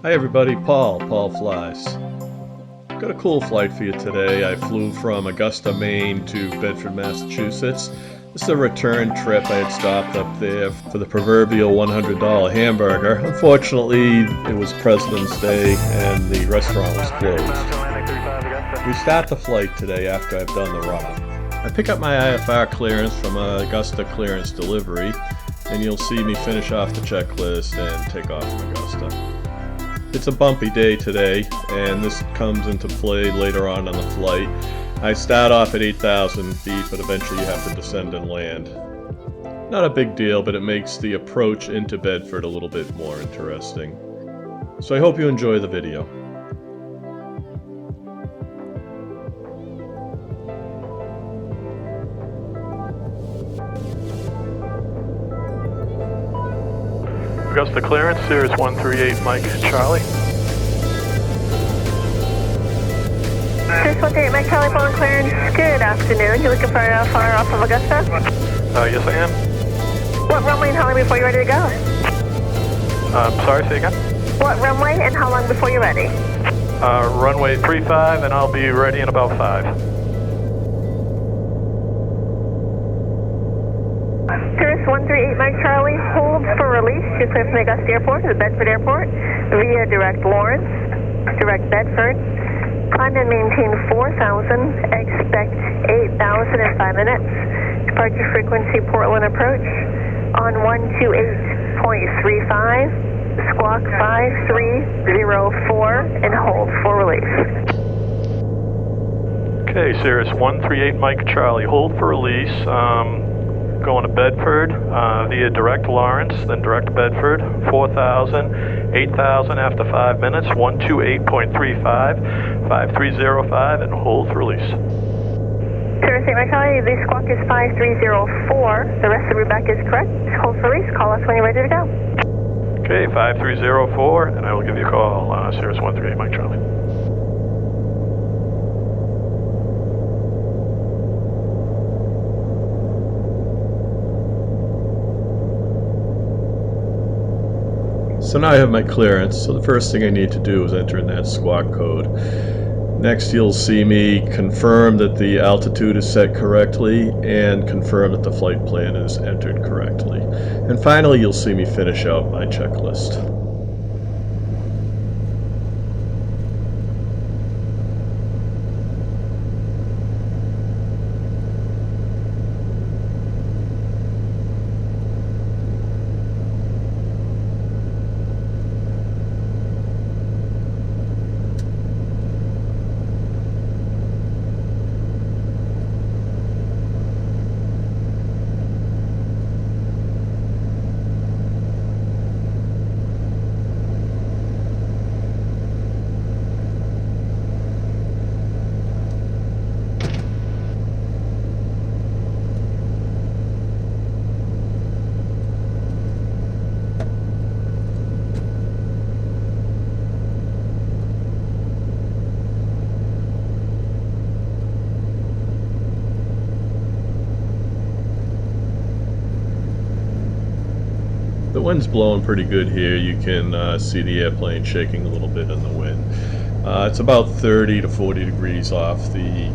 Hi everybody, Paul Flies. Got a cool flight for you today. I flew from Augusta, Maine to Bedford, Massachusetts. This is a return trip. I had stopped up there for the proverbial $100 hamburger. Unfortunately, it was President's Day and the restaurant was closed. We start the flight today after I've done the route. I pick up my IFR clearance from Augusta Clearance Delivery, and you'll see me finish off the checklist and take off from Augusta. It's a bumpy day today, and this comes into play later on the flight. I start off at 8,000 feet, but eventually you have to descend and land. Not a big deal, but it makes the approach into Bedford a little bit more interesting. So I hope you enjoy the video. Augusta clearance, Cirrus 138, Mike Charlie. Cirrus 138, Mike Charlie, phone clearance. Good afternoon. You looking for a fire off of Augusta? Yes, I am. What runway and how long before you're ready to go? Sorry, say again? What runway and how long before you're ready? Runway 35, and I'll be ready in about 5. Cirrus 138, Mike Charlie, hold for release. You're clear from the Augusta Airport to the Bedford Airport via direct Lawrence, direct Bedford. Climb and maintain 4,000, expect 8,000 in 5 minutes. Departure frequency Portland approach on 128.35, squawk 5304, and hold for release. Okay, Cirrus 138, Mike Charlie, hold for release. Going to Bedford via direct Lawrence, then direct Bedford, 4,000, 8,000 after 5 minutes, 128.35, 5305, and hold for release. Cirrus 8, Mike Charlie, the squawk is 5304. The rest of the route back is correct. Hold for release. Call us when you're ready to go. Okay, 5304, and I will give you a call, Cirrus 138, Mike Charlie. So now I have my clearance, so the first thing I need to do is enter in that squawk code. Next you'll see me confirm that the altitude is set correctly and confirm that the flight plan is entered correctly. And finally you'll see me finish out my checklist. The wind's blowing pretty good here. You can see the airplane shaking a little bit in the wind. It's about 30 to 40 degrees off the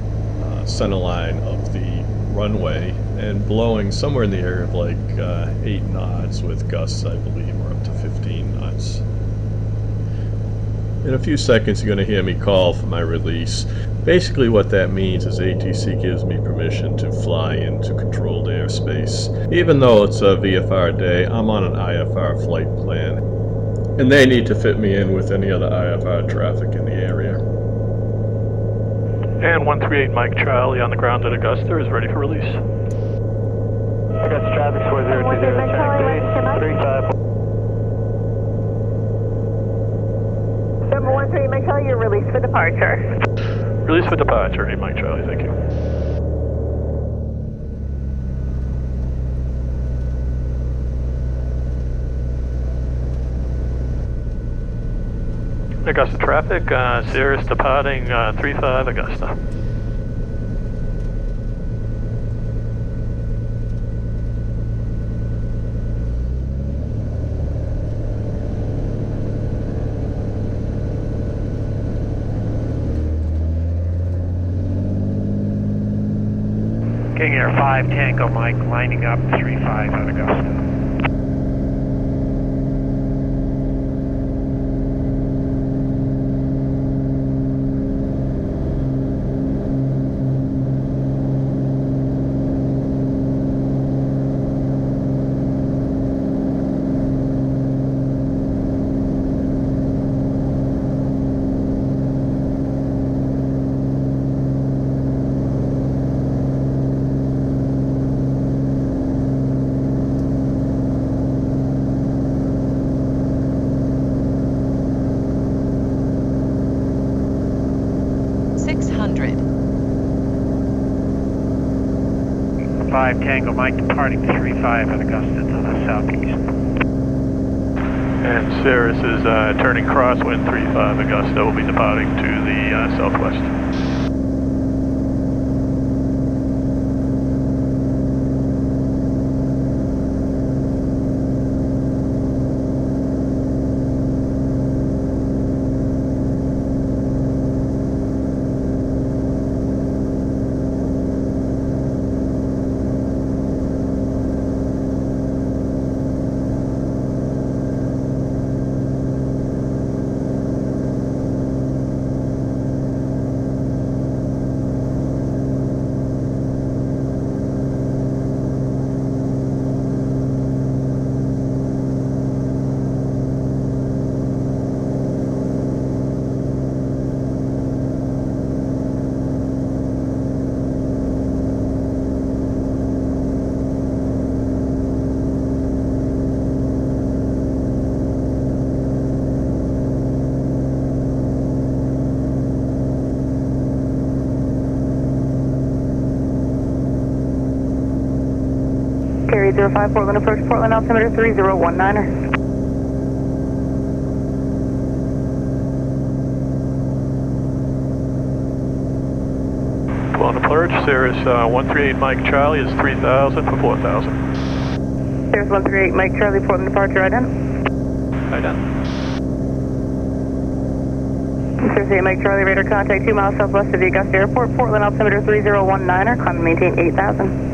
center line of the runway and blowing somewhere in the area of like 8 knots with gusts, I believe, or up to 15 knots. In a few seconds you're going to hear me call for my release. Basically what that means is ATC gives me permission to fly into controlled airspace. Even though it's a VFR day, I'm on an IFR flight plan, and they need to fit me in with any other IFR traffic in the area. And 138, Mike Charlie on the ground at Augusta is ready for release. Augusta traffic 4020, check 35. Number 138, Mike Charlie, you're released for departure. Release for departure, hey Mike Charlie, thank you. Augusta traffic, Cirrus departing 35 Augusta. Air 5 Tango Mike, lining up 35 at Augusta. Tango Mike departing 35 at Augusta to the southeast. And Cirrus is turning crosswind 35 Augusta, will be departing to the southwest. Carry 05 Portland approach, Portland altimeter 3019er. Portland approach, Cirrus 138 Mike Charlie is 3000 for 4000. Cirrus 138 Mike Charlie, Portland departure, ident. Ident. Cirrus 8 Mike Charlie, radar contact 2 miles southwest of the Augusta Airport, Portland altimeter 3019er, climb and maintain 8000.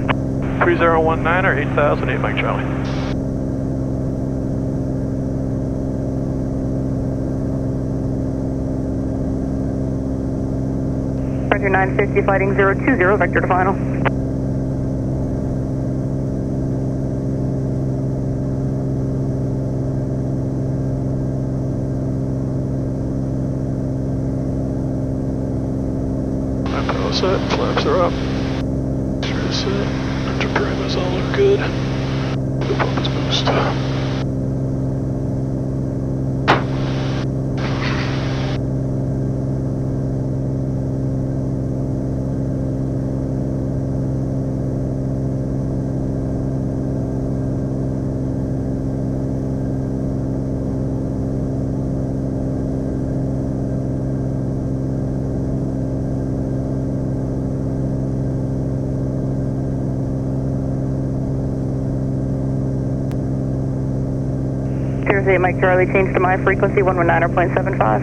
3019 or 8000, 8 Mike Charlie. Roger 950, fighting 020, vector to final. My power set, flaps are up. Screw set. Parameters all look good. The pump is boost. Cirrus 8 Mike Charlie, change to my frequency 119.75.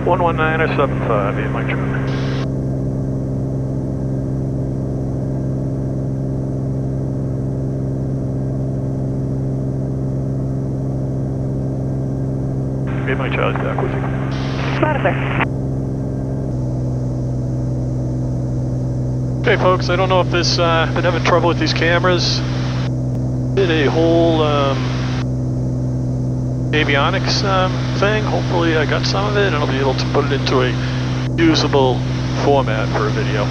119.75, 8 Mike Charlie. Eight Mike Charlie's back with you. Loud and clear. Okay folks, I don't know if this, been having trouble with these cameras. Did a whole, avionics thing. Hopefully I got some of it and I'll be able to put it into a usable format for a video.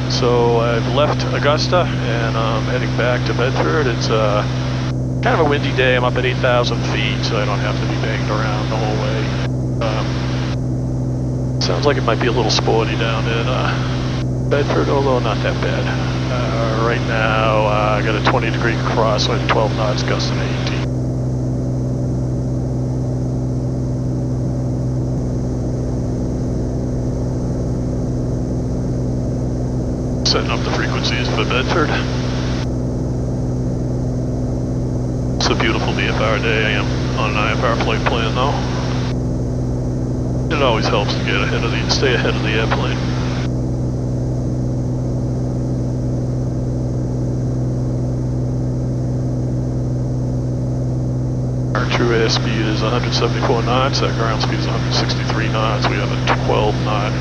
So I've left Augusta and I'm heading back to Bedford. It's kind of a windy day. I'm up at 8,000 feet, so I don't have to be banged around the whole way. Sounds like it might be a little sporty down in Bedford, although not that bad. Right now I got a 20-degree crosswind, 12 knots, gusting 18. Setting up the frequencies for Bedford. It's a beautiful VFR day. I am on an IFR flight plan though. It always helps to get ahead of stay ahead of the airplane. true airspeed is 174 knots, our ground speed is 163 knots, we have a 12 knot.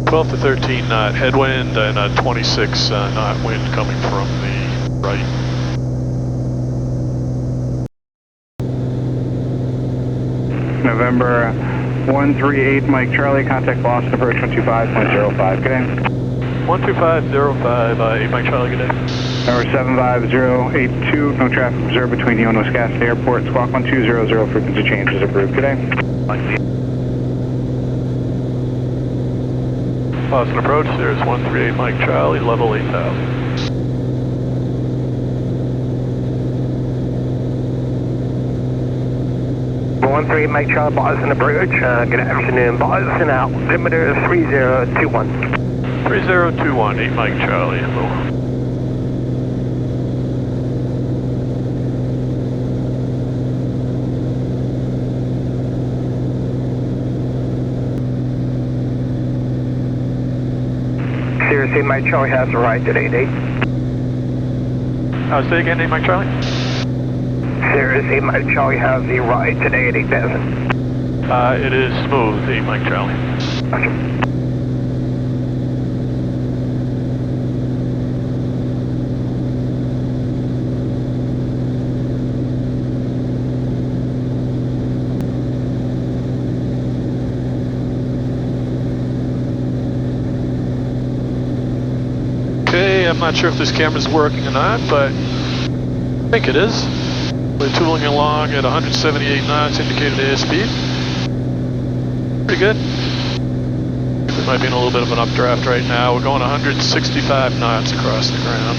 12 to 13 knot headwind and a 26 knot wind coming from the right. November 138 Mike Charlie, contact Boston approach 125.05, good day. 125.05, 8 Mike Charlie, good day. Number 75082, no traffic observed between you and Wiscasset Airport, squawk 1200, frequency change is approved, good day. Boston approach, Cirrus 138 Mike Charlie, level 8000. One 3 Mike Charlie, Boston approach. Good afternoon, Boston out. Altimeter 3021. 3021, 8 Mike Charlie, hello. Cirrus 8 Mike Charlie has a right at 88. Say again, 8 Mike Charlie? Cirrus 8 Mike Charlie has the right today at 8000. It is smooth, 8 Mike Charlie. Okay. Okay, I'm not sure if this camera's working or not, but I think it is. We're tooling along at 178 knots indicated airspeed. Pretty good. We might be in a little bit of an updraft right now. We're going 165 knots across the ground.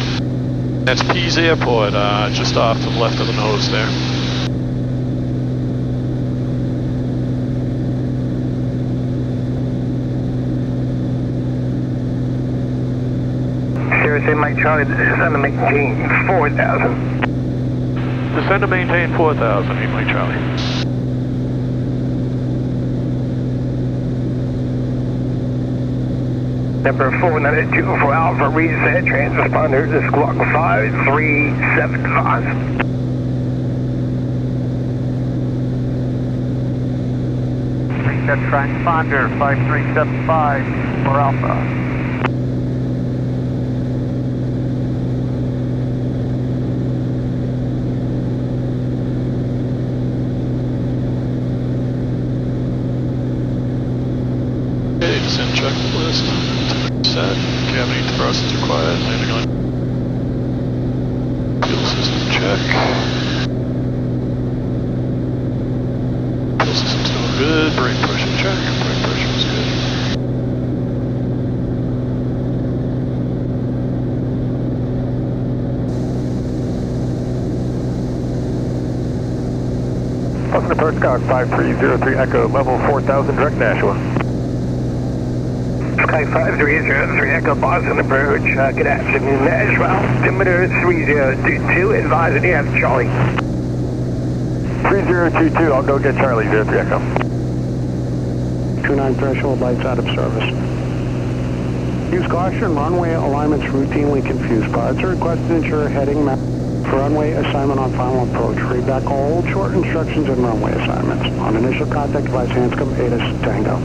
That's Pease Airport, just off to the left of the nose there. Cirrus 8 Mike Charlie, descend to maintain 4000. Descend to maintain 4000, 8 Mike Charlie. Number 492 for Alpha, reset transponder to squawk 537 Reset transponder 5375 for Alpha. Descent checklist. Set. Cavity thrust is required. Landing on. Fuel system check. Fuel system's doing good. Brake pressure check. Brake pressure is good. Boston approach, Skyhawk 5303 Echo, level 4000, direct Nashua. Sky 5303 Echo, Boston approach, good afternoon, Nashville, altimeter 3022, advising you have Charlie. 3022, I'll go get Charlie, 03 Echo. 29 threshold, lights out of service. Use caution, runway alignments routinely confuse. Pilots are requested to ensure heading map for runway assignment on final approach. Read back all old short instructions and runway assignments. On initial contact, device Hanscom, ATIS, Tango.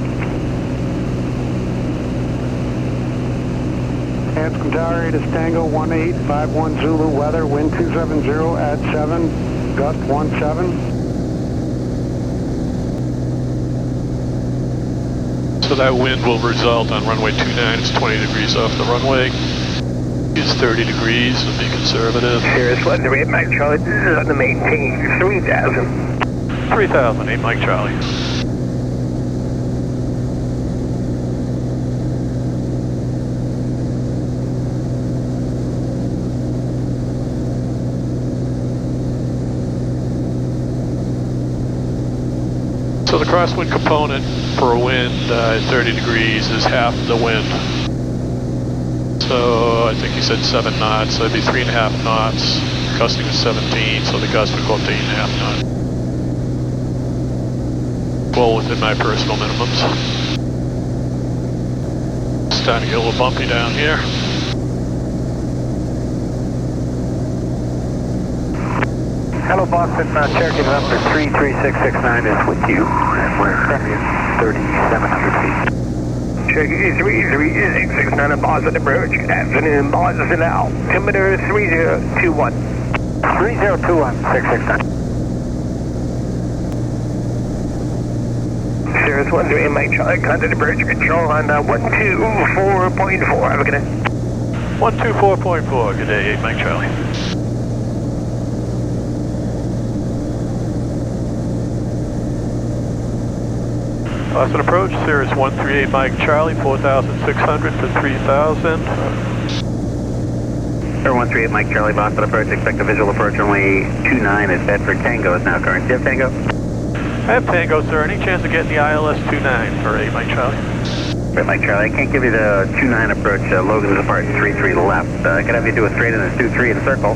Hanscom Tower, ATIS, Tango, 1851 Zulu, weather, wind 270 at 7, gust 17. So that wind will result on runway 29, it's 20 degrees off the runway. It's 30 degrees, to be conservative. Cirrus 138 Mike Charlie, this is on the maintain 3000. 3000, 8 Mike Charlie. So the crosswind component for a wind at 30 degrees is half the wind. So I think you said 7 knots, so that'd be 3.5 knots. Gusting is 17, so the gust would go up to 8.5 knots. Well within my personal minimums. It's starting to get a little bumpy down here. Hello, Boston. Cherokee number 33669 is with you, and we're currently at 3,700 feet. Cherokee 33669 at Boston approach. Good afternoon, Boston altimeter 3021. 3021, 669. Cirrus 138 Mike Charlie, contact approach control on 124.4. Have a good day. 124.4, good day, 8 Mike Charlie. Boston approach, Cirrus 138 Mike Charlie, 4,600 for 3,000. Sir, 138 Mike Charlie, Boston approach, expect a visual approach runway 29 as Bedford Tango is now current. Do you have Tango? I have Tango, sir. Any chance of getting the ILS 29 for 8 Mike Charlie? 8 Mike Charlie, I can't give you the 29 approach. Logan's apart 33 left. I can have you do a straight in a 23 in a circle.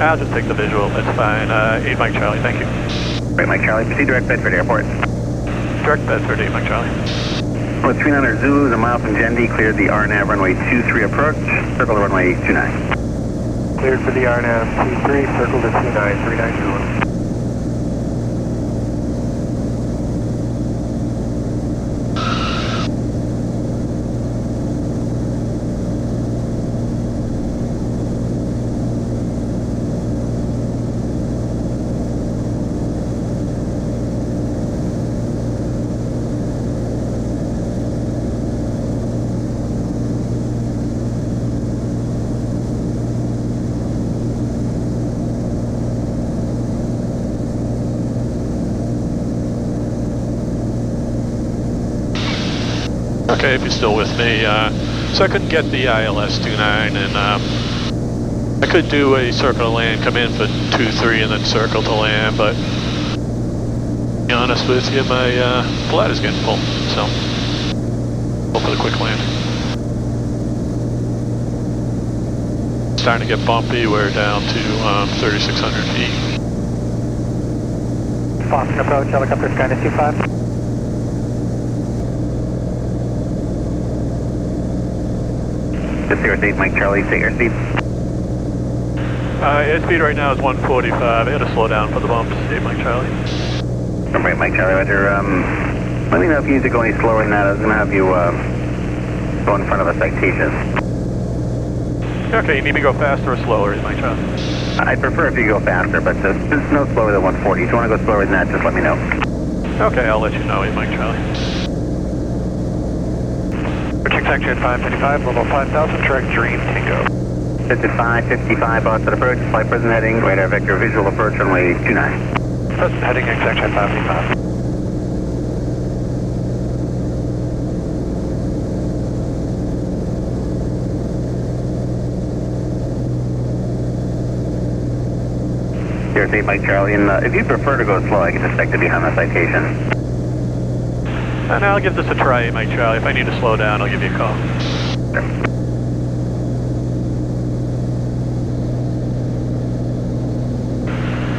I'll just take the visual, that's fine. 8 Mike Charlie, thank you. 8 Mike Charlie, proceed direct Bedford Airport. Direct Bedford, 8 Mike Charlie. With 300 Zulus, a mile from Gendy, cleared the RNAV runway 23 approach, circle to runway 29. Cleared for the RNAV 23, circle to 29, 390. Okay, if you're still with me, so I couldn't get the ILS 29, and I could do a circle to land, come in for 2-3 and then circle to land, but to be honest with you, my bladder's getting full, so go for the quick land. Starting to get bumpy, we're down to 3,600 feet. Boston approach, helicopter Skyness 25. Just Cirrus 8 Mike Charlie, take your seat. Airspeed right now is 145. I had to slow down for the bumps, 8 Mike Charlie. Number 8 Mike Charlie, Roger. Let me know if you need to go any slower than that. I was going to have you go in front of a citation. Okay, you need me to go faster or slower, 8 Mike Charlie? I'd prefer if you go faster, but just no slower than 140. If you want to go slower than that, just let me know. Okay, I'll let you know, 8 Mike Charlie. Section 555, level 5,000, trajectory Tango. 55, Boston approach, flight present heading, radar vector visual approach runway 29. Present heading, section 555. Cirrus 8 Mike Charlie, and if you prefer to go slow, I can expect to be on the citation. And I'll give this a try, 8 Mike Charlie. If I need to slow down, I'll give you a call. Sure.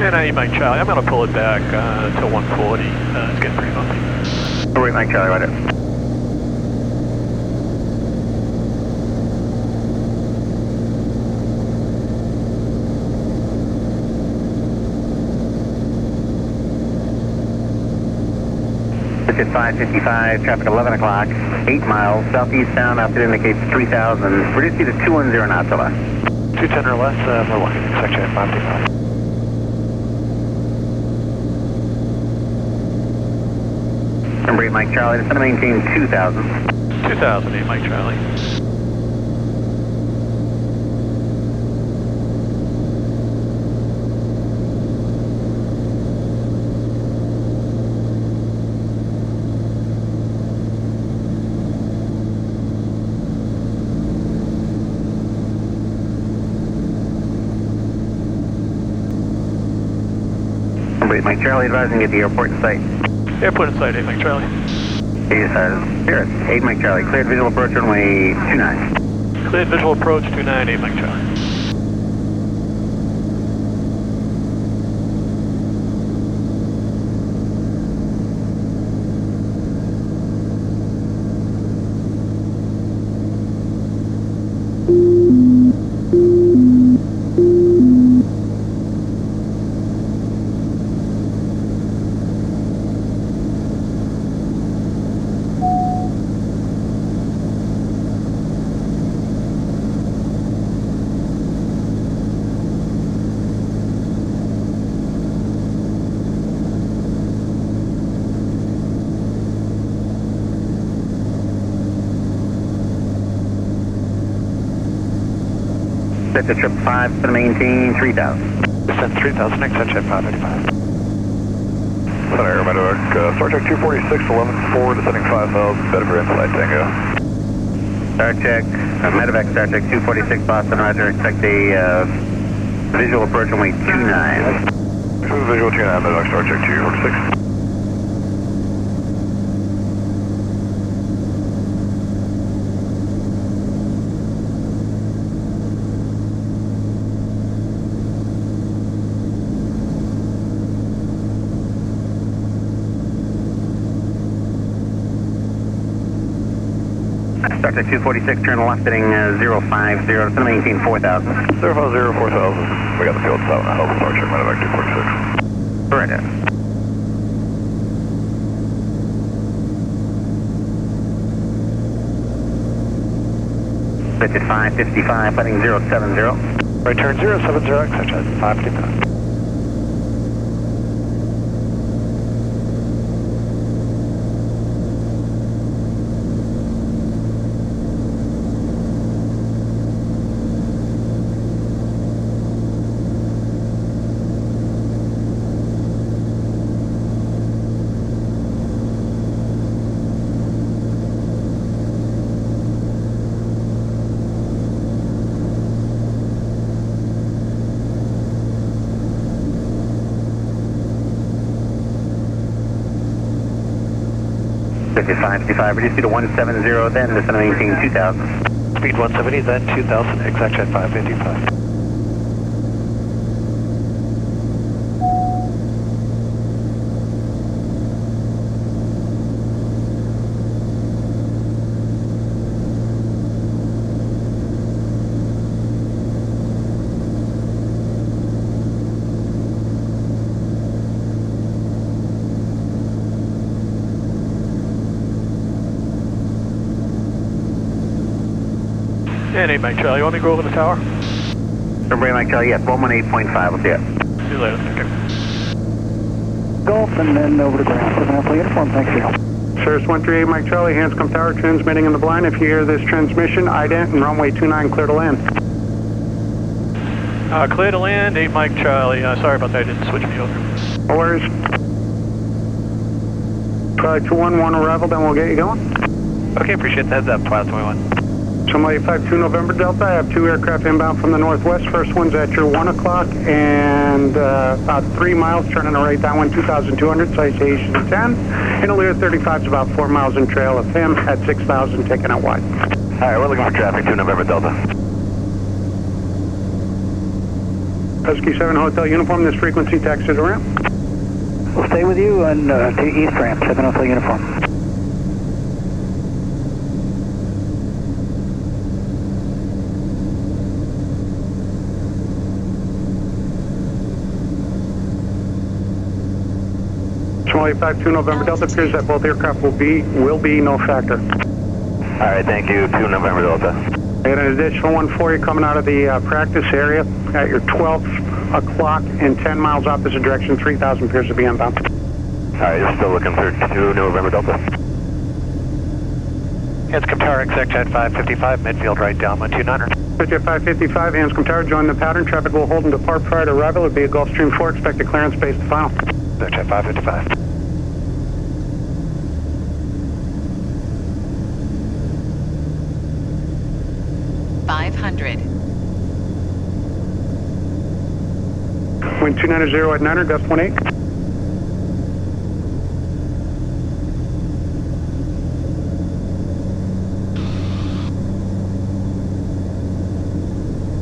And 8 Mike Charlie, I'm going to pull it back to 140. It's getting pretty bumpy. 8 Mike Charlie, right up. At 555, traffic 11 o'clock, 8 miles, southeast bound, outfit indicates 3,000. Reduce you to 210 knots or less. 210 or less, we're working section 555. Number 8 Mike Charlie, descend to maintain 2,000. 2,000, 8 Mike Charlie. Number 8 Mike Charlie, advising at the airport in sight. Airport in sight, 8 Mike Charlie. Cirrus 8 Mike Charlie, cleared visual approach runway 29. Cleared visual approach 29, 8 Mike Charlie. Set to 555, to maintain 3000. Descent 3000, exit jet 585. Center Air Medevac, Star Trek 246, 11-4, descending 5,000, Bedford in-flight Tango. Star Trek, Medevac Star Trek 246, Boston, roger. Expect a visual approach only 29. Visual 29, Medevac Star Trek 246. Star Trek 246, turn left heading 050, to maintain 4000. 050, 4000. We got the field south now, Star Trek Medevac 246. Correct. Set at 555, heading 070. Right turn 070, exit jet 555. Set at 555, reduce to 170, then descend to maintain 2000. Speed 170, then 2000, exit jet 555. And 8 Mike Charlie, you want me to go over the tower? Everybody Mike Charlie, yes, 118.5, we'll see it. See you later, thank you. Golf and then over to ground. 7 uniform, thanks for your help. Cirrus 138 Mike Charlie, Hanscom Tower, transmitting in the blind. If you hear this transmission, ident and runway 29, clear to land. Clear to land, 8 Mike Charlie. Sorry about that, I didn't switch me over. No worries. Try 211 arrival, then we'll get you going. Okay, appreciate that. Heads up, 1221. Somebody 52 November Delta, I have 2 aircraft inbound from the northwest. First one's at your 1 o'clock and about 3 miles, turning to right that one, 2,200, citation 10. And a Lear 35 is about 4 miles in trail of him at 6,000, taking out wide. All right, we're looking for traffic, 2 November Delta. Husky 7 Hotel Uniform, this frequency taxi to ramp. We'll stay with you and to East Ramp, 7 Hotel Uniform. Somebody 52 November Delta, appears that both aircraft will be no factor. All right, thank you, 2 November Delta. And an additional one for you coming out of the practice area at your 12 o'clock and 10 miles opposite direction, 3,000 appears to be inbound. All right, you're still looking for 2 November Delta. Hanscom Tower, exec jet 555, midfield right down 129er. Jet 555, Hanscom Tower, join the pattern. Traffic will hold and depart prior to arrival. It will be a Gulfstream 4, expected clearance base to final. Exec jet 555. Wind 290 at 9er, gust 18.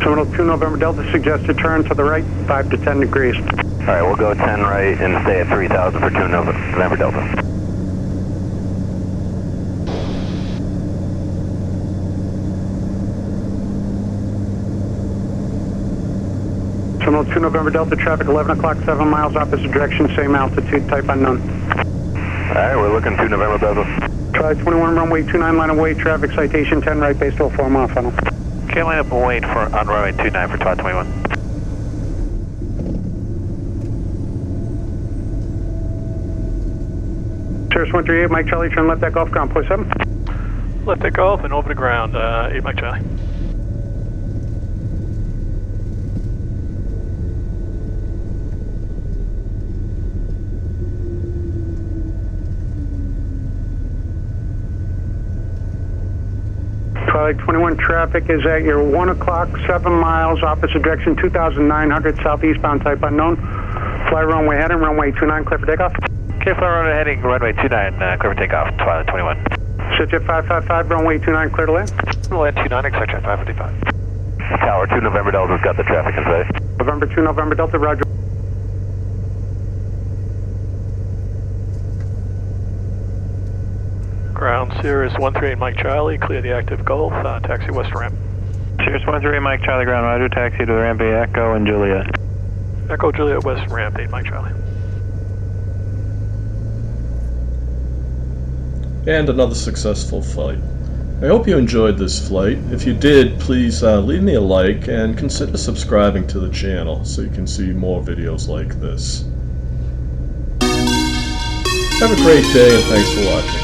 Terminal 2 November Delta, suggested turn to the right, 5 to 10 degrees. All right, we'll go 10 right and stay at 3,000 for 2 November Delta. Terminal 2 November Delta, traffic 11 o'clock, 7 miles opposite direction, same altitude, type unknown. All right, we're looking 2 November Delta. Try 21 runway 29, line of way, traffic citation 10 right, base to a 4 mile funnel. Okay, line up and wait for on runway 29 for 1221. Cirrus 138, Mike Charlie, turn left at Golf ground, point 7. Left at Golf and over to ground, 8 Mike Charlie. Charlie 21 traffic is at your 1 o'clock, 7 miles, opposite direction, 2,900 southeastbound, type unknown. Fly runway heading, runway 29, clear for takeoff. Okay, fly runway heading, runway 29, clear for takeoff, Twilight 21. Switchjet 555, runway 29, clear to land. Land 29, expect 555. Tower 2, November Delta's got the traffic in sight. November 2, November Delta, roger. Ground Cirrus 138 Mike Charlie, clear the active Gulf, taxi west ramp. Cirrus 138 Mike Charlie, ground roger, taxi to the ramp Echo and Juliet. Echo Juliet west ramp 8 Mike Charlie. And another successful flight. I hope you enjoyed this flight. If you did, please leave me a like and consider subscribing to the channel so you can see more videos like this. Have a great day and thanks for watching.